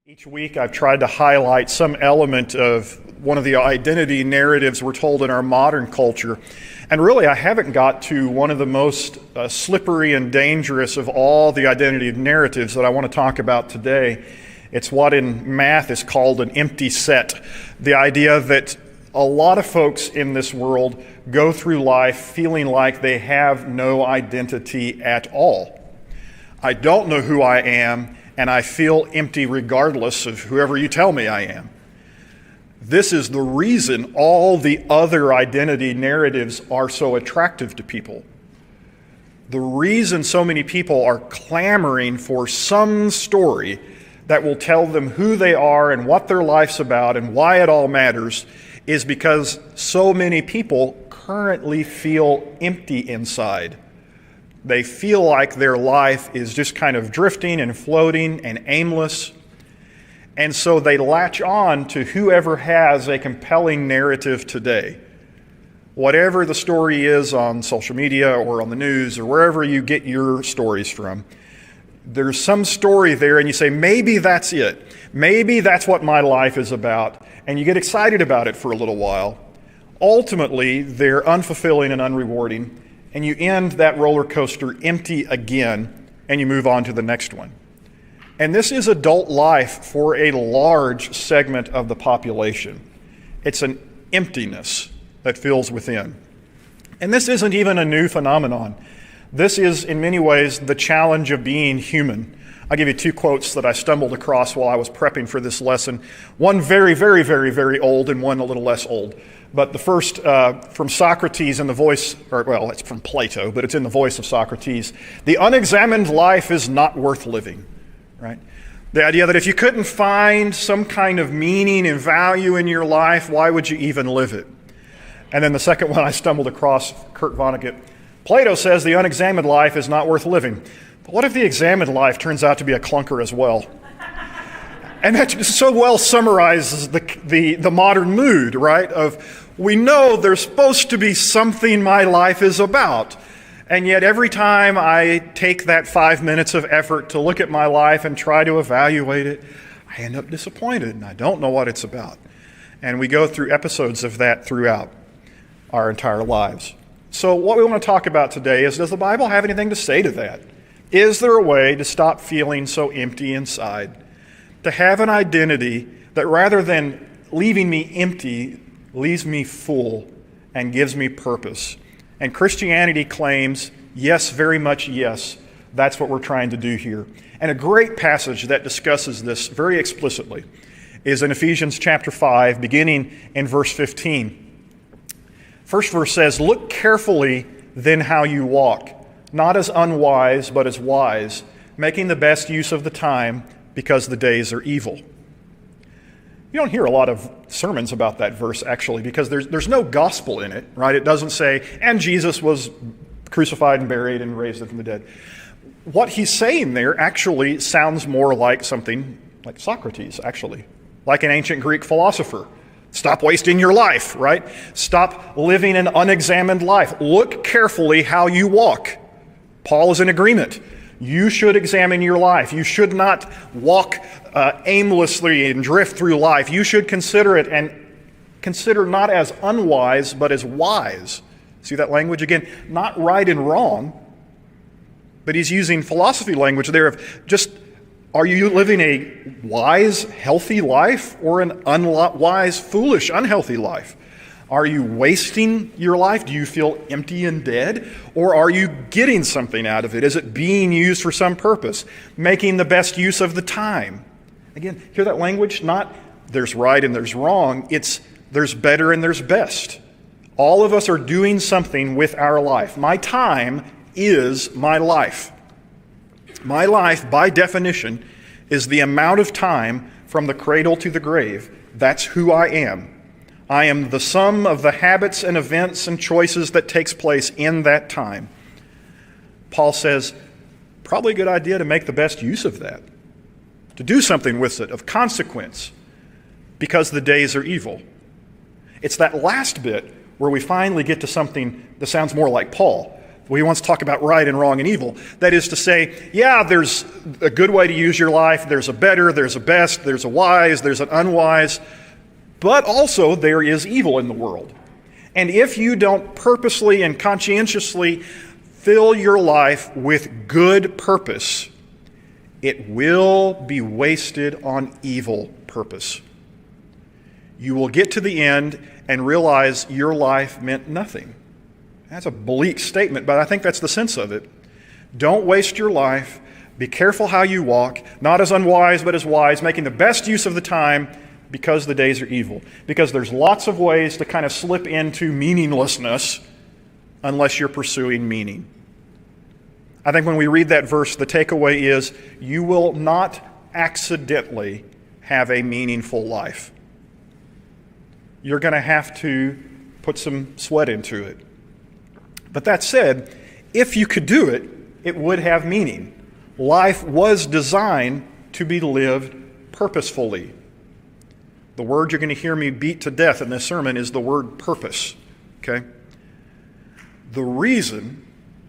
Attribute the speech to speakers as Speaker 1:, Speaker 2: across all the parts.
Speaker 1: Each week I've tried to highlight some element of one of the identity narratives we're told in our modern culture. And really I haven't got to one of the most slippery and dangerous of all the identity narratives that I want to talk about today. It's what in math is called an empty set. The idea that a lot of folks in this world go through life feeling like they have no identity at all. I don't know who I am, and I feel empty regardless of whoever you tell me I am. This is the reason all the other identity narratives are so attractive to people. The reason so many people are clamoring for some story that will tell them who they are and what their life's about and why it all matters is because so many people currently feel empty inside. They feel like their life is just kind of drifting and floating and aimless. And so they latch on to whoever has a compelling narrative today. Whatever the story is on social media or on the news or wherever you get your stories from, there's some story there and you say, maybe that's it. Maybe that's what my life is about. And you get excited about it for a little while. Ultimately, they're unfulfilling and unrewarding. And you end that roller coaster empty again, and you move on to the next one. And this is adult life for a large segment of the population. It's an emptiness that fills within. And this isn't even a new phenomenon. This is, in many ways, the challenge of being human. I'll give you two quotes that I stumbled across while I was prepping for this lesson. One very, very, very, very old, and one a little less old. But the first from Socrates in the voice, it's from Plato, but it's in the voice of Socrates. The unexamined life is not worth living, right? The idea that if you couldn't find some kind of meaning and value in your life, why would you even live it? And then the second one I stumbled across, Kurt Vonnegut. Plato says the unexamined life is not worth living. But what if the examined life turns out to be a clunker as well? And that so well summarizes the modern mood, right? Of we know there's supposed to be something my life is about. And yet every time I take that 5 minutes of effort to look at my life and try to evaluate it, I end up disappointed and I don't know what it's about. And we go through episodes of that throughout our entire lives. So what we want to talk about today is, does the Bible have anything to say to that? Is there a way to stop feeling so empty inside? To have an identity that rather than leaving me empty, leaves me full and gives me purpose. And Christianity claims, yes, very much yes, that's what we're trying to do here. And a great passage that discusses this very explicitly is in Ephesians chapter 5, beginning in verse 15. First verse says, "Look carefully then how you walk, not as unwise, but as wise, making the best use of the time, because the days are evil." You don't hear a lot of sermons about that verse, actually, because there's no gospel in it, right? It doesn't say, and Jesus was crucified and buried and raised from the dead. What he's saying there actually sounds more like something like Socrates, actually, like an ancient Greek philosopher. Stop wasting your life, right? Stop living an unexamined life. Look carefully how you walk. Paul is in agreement. You should examine your life. You should not walk aimlessly and drift through life. You should consider it, and consider not as unwise, but as wise. See that language again? Not right and wrong, but he's using philosophy language there of just, are you living a wise, healthy life or an unwise, foolish, unhealthy life? Are you wasting your life? Do you feel empty and dead? Or are you getting something out of it? Is it being used for some purpose? Making the best use of the time? Again, hear that language? Not there's right and there's wrong. It's there's better and there's best. All of us are doing something with our life. My time is my life. My life, by definition, is the amount of time from the cradle to the grave. That's who I am. I am the sum of the habits and events and choices that takes place in that time. Paul says, probably a good idea to make the best use of that, to do something with it of consequence, because the days are evil. It's that last bit where we finally get to something that sounds more like Paul. We once talk about right and wrong and evil. That is to say, yeah, there's a good way to use your life. There's a better, there's a best, there's a wise, there's an unwise. But also there is evil in the world. And if you don't purposely and conscientiously fill your life with good purpose, it will be wasted on evil purpose. You will get to the end and realize your life meant nothing. That's a bleak statement, but I think that's the sense of it. Don't waste your life. Be careful how you walk, not as unwise, but as wise, making the best use of the time because the days are evil. Because there's lots of ways to kind of slip into meaninglessness unless you're pursuing meaning. I think when we read that verse, the takeaway is you will not accidentally have a meaningful life. You're going to have to put some sweat into it. But that said, if you could do it, it would have meaning. Life was designed to be lived purposefully. The word you're going to hear me beat to death in this sermon is the word purpose. Okay? The reason,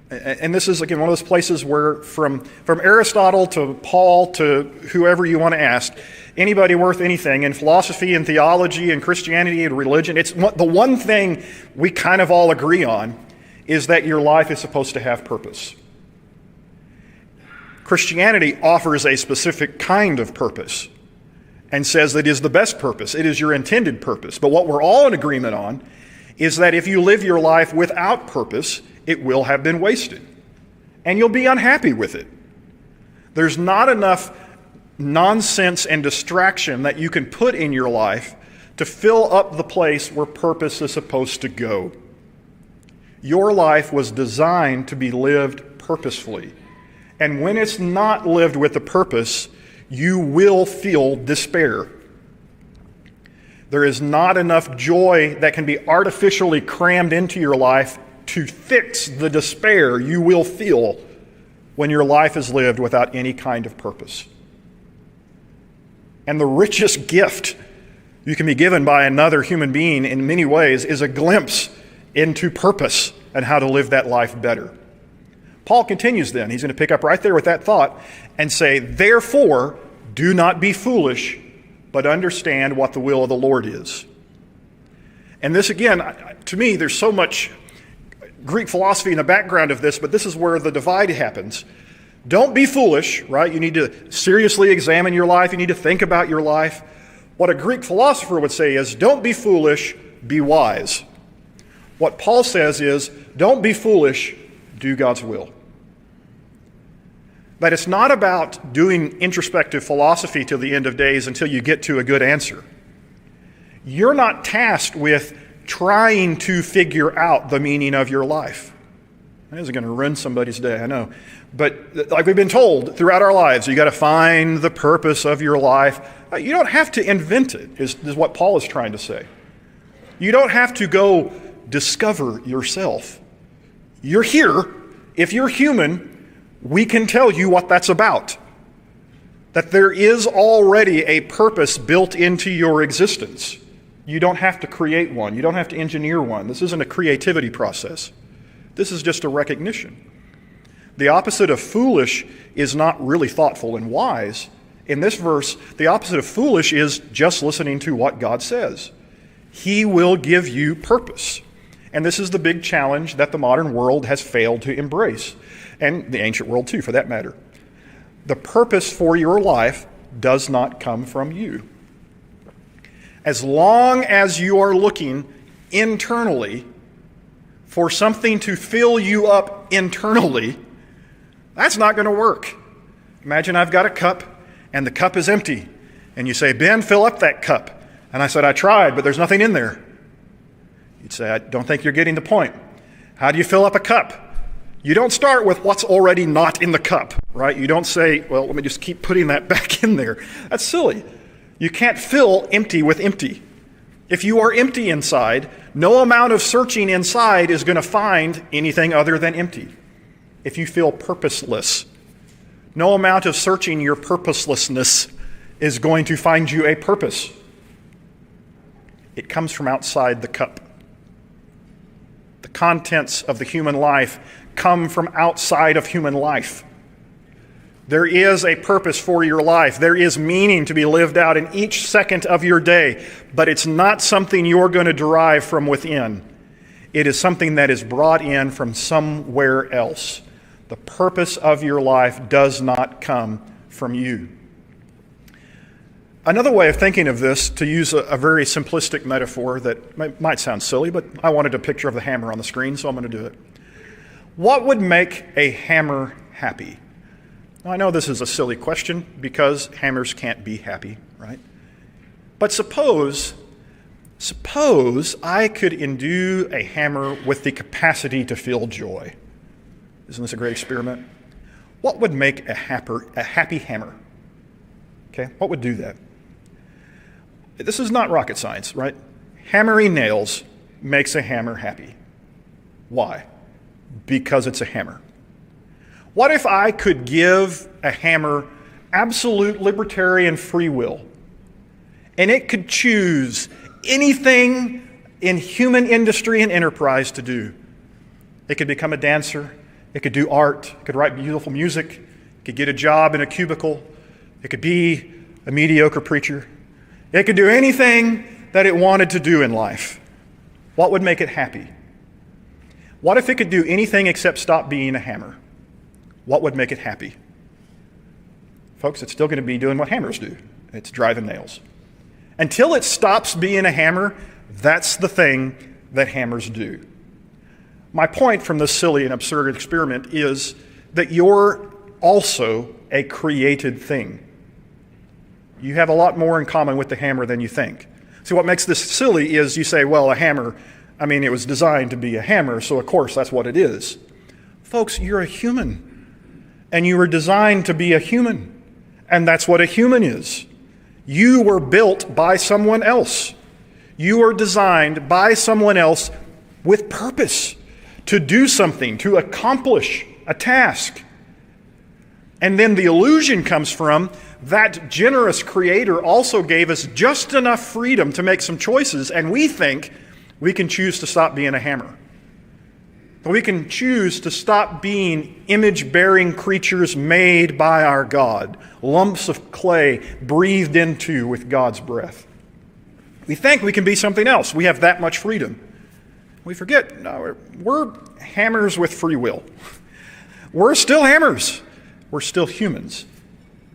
Speaker 1: and this is again one of those places where from Aristotle to Paul to whoever you want to ask, anybody worth anything in philosophy and theology and Christianity and religion, it's the one thing we kind of all agree on is that your life is supposed to have purpose. Christianity offers a specific kind of purpose and says that it is the best purpose. It is your intended purpose. But what we're all in agreement on is that if you live your life without purpose, it will have been wasted. And you'll be unhappy with it. There's not enough nonsense and distraction that you can put in your life to fill up the place where purpose is supposed to go. Your life was designed to be lived purposefully. And when it's not lived with a purpose, you will feel despair. There is not enough joy that can be artificially crammed into your life to fix the despair you will feel when your life is lived without any kind of purpose. And the richest gift you can be given by another human being in many ways is a glimpse into purpose and how to live that life better. Paul continues then. He's going to pick up right there with that thought and say, therefore, do not be foolish, but understand what the will of the Lord is. And this, again, to me, there's so much Greek philosophy in the background of this, but this is where the divide happens. Don't be foolish, right? You need to seriously examine your life. You need to think about your life. What a Greek philosopher would say is, don't be foolish, be wise. What Paul says is, don't be foolish, do God's will. That it's not about doing introspective philosophy till the end of days until you get to a good answer. You're not tasked with trying to figure out the meaning of your life. That isn't going to ruin somebody's day, I know. But like we've been told throughout our lives, you got to find the purpose of your life. You don't have to invent it, is what Paul is trying to say. You don't have to go discover yourself. You're here. If you're human, we can tell you what that's about. That there is already a purpose built into your existence. You don't have to create one. You don't have to engineer one. This isn't a creativity process. This is just a recognition. The opposite of foolish is not really thoughtful and wise. In this verse, the opposite of foolish is just listening to what God says. He will give you purpose. And this is the big challenge that the modern world has failed to embrace, and the ancient world too, for that matter. The purpose for your life does not come from you. As long as you are looking internally for something to fill you up internally, that's not going to work. Imagine I've got a cup, and the cup is empty, and you say, Ben, fill up that cup. And I said, I tried, but there's nothing in there. You'd say, I don't think you're getting the point. How do you fill up a cup? You don't start with what's already not in the cup, right? You don't say, well, let me just keep putting that back in there. That's silly. You can't fill empty with empty. If you are empty inside, no amount of searching inside is going to find anything other than empty. If you feel purposeless, no amount of searching your purposelessness is going to find you a purpose. It comes from outside the cup. The contents of the human life come from outside of human life. There is a purpose for your life. There is meaning to be lived out in each second of your day, but it's not something you're going to derive from within. It is something that is brought in from somewhere else. The purpose of your life does not come from you. Another way of thinking of this, to use a very simplistic metaphor that might sound silly, but I wanted a picture of the hammer on the screen, so I'm going to do it. What would make a hammer happy? Now, I know this is a silly question because hammers can't be happy, right? But suppose I could endue a hammer with the capacity to feel joy. Isn't this a great experiment? What would make a happy hammer? Okay, what would do that? This is not rocket science, right? Hammering nails makes a hammer happy. Why? Because it's a hammer. What if I could give a hammer absolute libertarian free will, and it could choose anything in human industry and enterprise to do? It could become a dancer, it could do art, it could write beautiful music, it could get a job in a cubicle, it could be a mediocre preacher. It could do anything that it wanted to do in life. What would make it happy? What if it could do anything except stop being a hammer? What would make it happy? Folks, it's still going to be doing what hammers do. It's driving nails. Until it stops being a hammer, that's the thing that hammers do. My point from this silly and absurd experiment is that you're also a created thing. You have a lot more in common with the hammer than you think. See, what makes this silly is you say, well, a hammer, it was designed to be a hammer, so of course that's what it is. Folks, you're a human, and you were designed to be a human, and that's what a human is. You were built by someone else. You were designed by someone else with purpose, to do something, to accomplish a task. And then the illusion comes from that generous Creator also gave us just enough freedom to make some choices, and we think we can choose to stop being a hammer. We can choose to stop being image-bearing creatures made by our God, lumps of clay breathed into with God's breath. We think we can be something else. We have that much freedom. We forget, no, we're hammers with free will. We're still hammers. We're still humans.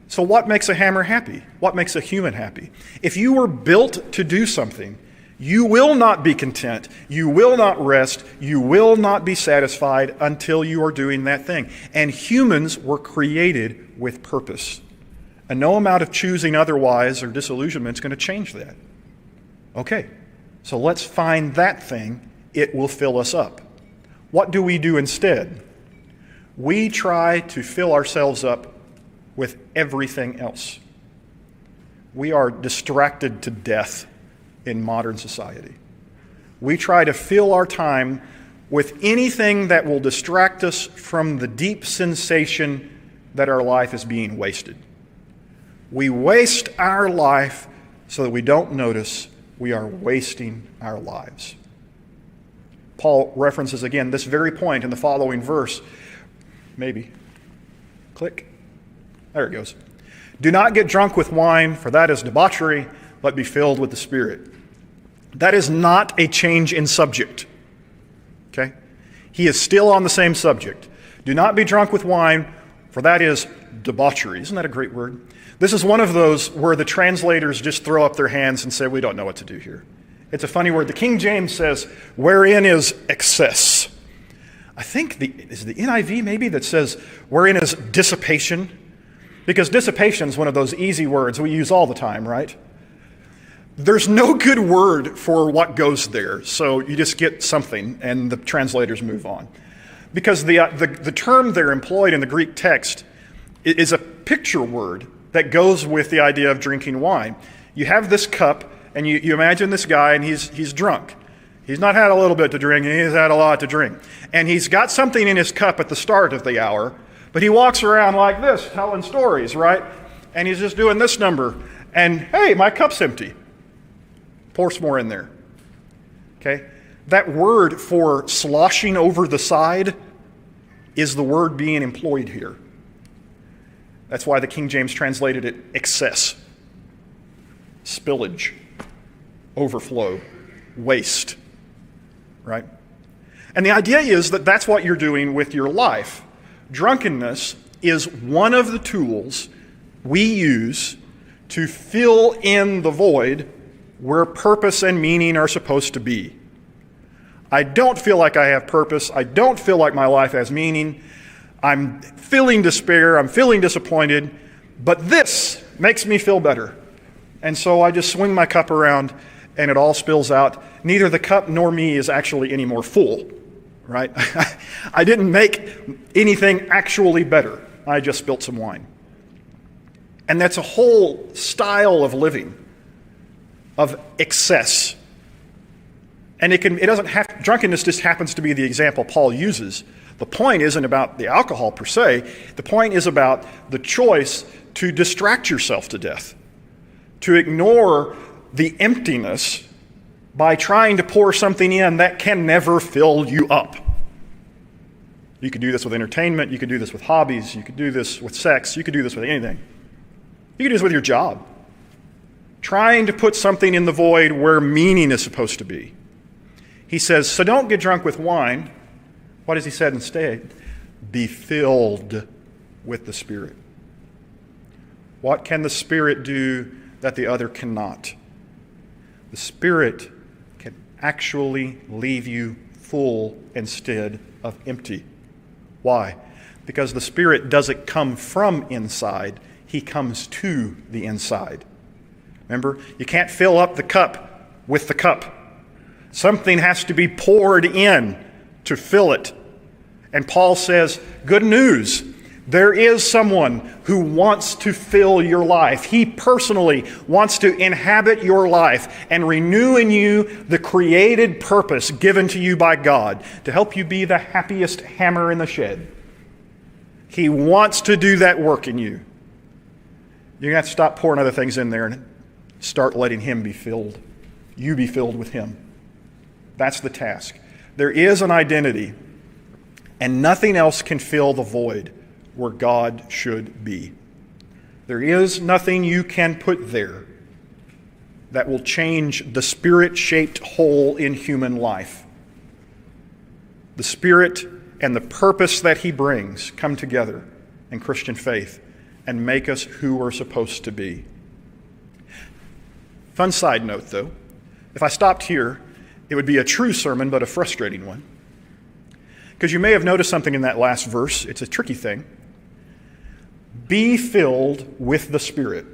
Speaker 1: So what makes a hammer happy? What makes a human happy? If you were built to do something, you will not be content, you will not rest, you will not be satisfied until you are doing that thing. And humans were created with purpose. And no amount of choosing otherwise or disillusionment is going to change that. Okay, so let's find that thing. It will fill us up. What do we do instead? We try to fill ourselves up with everything else. We are distracted to death in modern society. We try to fill our time with anything that will distract us from the deep sensation that our life is being wasted. We waste our life so that we don't notice we are wasting our lives. Paul references again this very point in the following verse. Maybe. Click. There it goes. Do not get drunk with wine, for that is debauchery, but be filled with the Spirit. That is not a change in subject. Okay? He is still on the same subject. Do not be drunk with wine, for that is debauchery. Isn't that a great word? This is one of those where the translators just throw up their hands and say, we don't know what to do here. It's a funny word. The King James says, wherein is excess. I think is the NIV maybe that says, wherein is dissipation? Because dissipation is one of those easy words we use all the time, right? There's no good word for what goes there, so you just get something and the translators move on. Because the term they're employed in the Greek text is a picture word that goes with the idea of drinking wine. You have this cup, and you imagine this guy, and he's drunk. He's not had a little bit to drink, he's had a lot to drink. And he's got something in his cup at the start of the hour, but he walks around like this, telling stories, right? And he's just doing this number. And, hey, my cup's empty. Pour some more in there. Okay? That word for sloshing over the side is the word being employed here. That's why the King James translated it excess, spillage, overflow, waste, right? And the idea is that that's what you're doing with your life. Drunkenness is one of the tools we use to fill in the void where purpose and meaning are supposed to be. I don't feel like I have purpose. I don't feel like my life has meaning. I'm feeling despair. I'm feeling disappointed. But this makes me feel better. And so I just swing my cup around and it all spills out. Neither the cup nor me is actually any more full, right? I didn't make anything actually better. I just spilt some wine. And that's a whole style of living, of excess. And drunkenness just happens to be the example Paul uses. The point isn't about the alcohol per se. The point is about the choice to distract yourself to death, to ignore the emptiness by trying to pour something in that can never fill you up. You could do this with entertainment. You could do this with hobbies. You could do this with sex. You could do this with anything. You could do this with your job. Trying to put something in the void where meaning is supposed to be. He says, so don't get drunk with wine. What has he said instead? Be filled with the Spirit. What can the Spirit do that the other cannot? The Spirit can actually leave you full instead of empty. Why? Because the Spirit doesn't come from inside. He comes to the inside. Remember, you can't fill up the cup with the cup. Something has to be poured in to fill it. And Paul says, good news. There is someone who wants to fill your life. He personally wants to inhabit your life and renew in you the created purpose given to you by God to help you be the happiest hammer in the shed. He wants to do that work in you. You're going to have to stop pouring other things in there and start letting Him be filled. You be filled with Him. That's the task. There is an identity, and nothing else can fill the void where God should be. There is nothing you can put there that will change the Spirit-shaped hole in human life. The Spirit and the purpose that He brings come together in Christian faith and make us who we're supposed to be. Fun side note, though. If I stopped here, it would be a true sermon, but a frustrating one. Because you may have noticed something in that last verse. It's a tricky thing. Be filled with the Spirit.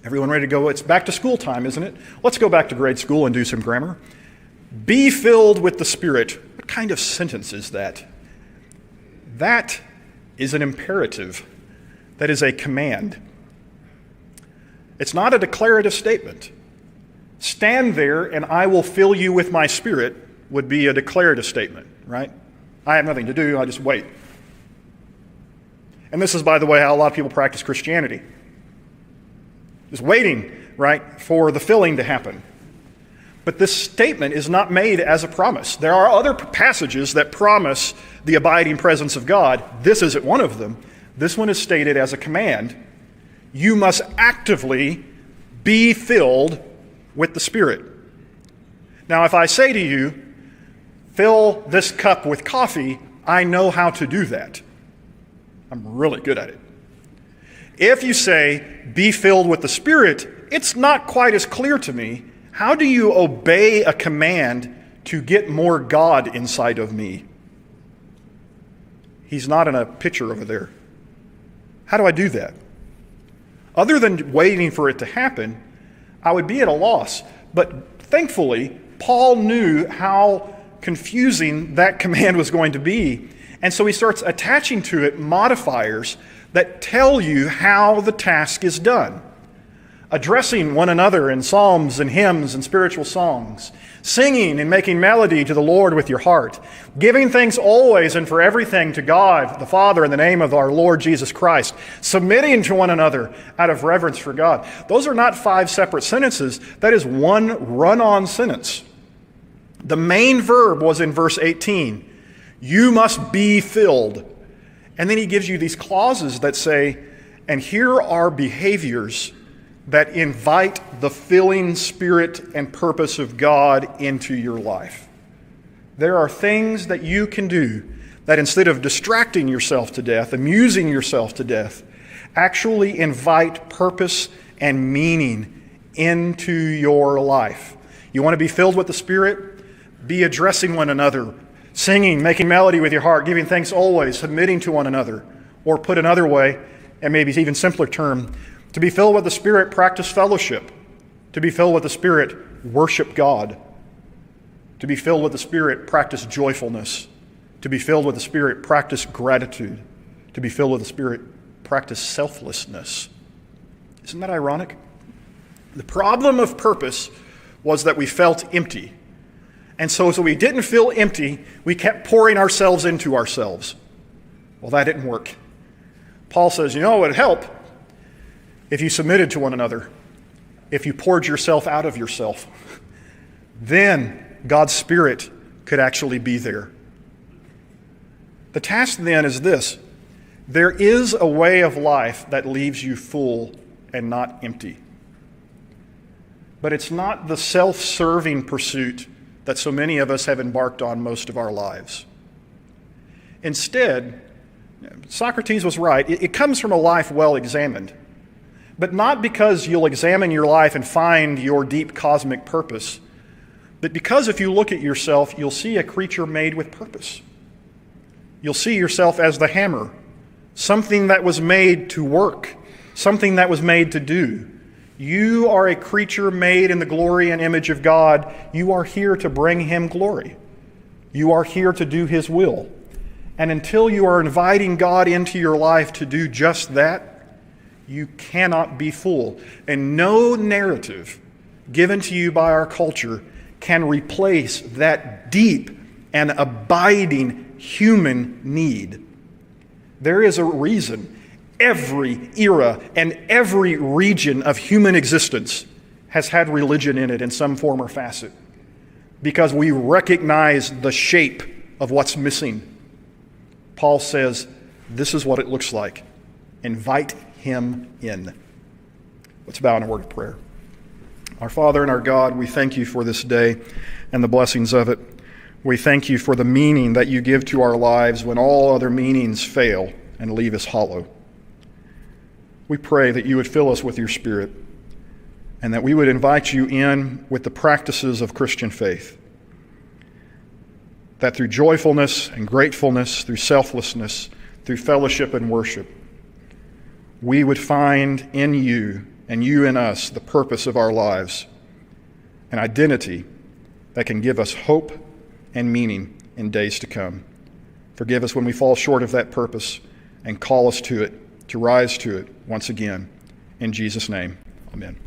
Speaker 1: Everyone ready to go? It's back to school time, isn't it? Let's go back to grade school and do some grammar. Be filled with the Spirit. What kind of sentence is that? That is an imperative. That is a command. It's not a declarative statement. Stand there and I will fill you with my Spirit would be a declarative statement, right? I have nothing to do, I just wait. And this is, by the way, how a lot of people practice Christianity. Just waiting, right, for the filling to happen. But this statement is not made as a promise. There are other passages that promise the abiding presence of God. This isn't one of them. This one is stated as a command. You must actively be filled with the Spirit. Now, if I say to you, fill this cup with coffee, I know how to do that. I'm really good at it. If you say, be filled with the Spirit, it's not quite as clear to me. How do you obey a command to get more God inside of me? He's not in a picture over there. How do I do that? Other than waiting for it to happen, I would be at a loss. But thankfully, Paul knew how confusing that command was going to be. And so he starts attaching to it modifiers that tell you how the task is done. Addressing one another in psalms and hymns and spiritual songs. Singing and making melody to the Lord with your heart. Giving thanks always and for everything to God, the Father, in the name of our Lord Jesus Christ. Submitting to one another out of reverence for God. Those are not 5 separate sentences. That is one run-on sentence. The main verb was in verse 18. You must be filled. And then he gives you these clauses that say, and here are behaviors that invite the filling spirit and purpose of God into your life. There are things that you can do that instead of distracting yourself to death, amusing yourself to death, actually invite purpose and meaning into your life. You want to be filled with the Spirit? Be addressing one another, singing, making melody with your heart, giving thanks always, submitting to one another. Or put another way, and maybe even simpler term, to be filled with the Spirit, practice fellowship. To be filled with the Spirit, worship God. To be filled with the Spirit, practice joyfulness. To be filled with the Spirit, practice gratitude. To be filled with the Spirit, practice selflessness. Isn't that ironic? The problem of purpose was that we felt empty. And so we didn't feel empty, we kept pouring ourselves into ourselves. Well, that didn't work. Paul says, you know, it would help if you submitted to one another, if you poured yourself out of yourself. Then God's Spirit could actually be there. The task then is this. There is a way of life that leaves you full and not empty. But it's not the self-serving pursuit that so many of us have embarked on most of our lives. Instead, Socrates was right. It comes from a life well examined. But not because you'll examine your life and find your deep cosmic purpose, but because if you look at yourself, you'll see a creature made with purpose. You'll see yourself as the hammer, something that was made to work, something that was made to do. You are a creature made in the glory and image of God. You are here to bring Him glory. You are here to do His will. And until you are inviting God into your life to do just that, you cannot be full. And no narrative given to you by our culture can replace that deep and abiding human need. There is a reason every era and every region of human existence has had religion in it in some form or facet, because we recognize the shape of what's missing. Paul says, this is what it looks like. Invite Him in. Let's bow in a word of prayer. Our Father and our God, we thank You for this day and the blessings of it. We thank You for the meaning that You give to our lives when all other meanings fail and leave us hollow. We pray that You would fill us with Your Spirit and that we would invite You in with the practices of Christian faith. That through joyfulness and gratefulness, through selflessness, through fellowship and worship, we would find in You and You in us the purpose of our lives, an identity that can give us hope and meaning in days to come. Forgive us when we fall short of that purpose and call us to it, to rise to it once again. In Jesus' name, amen.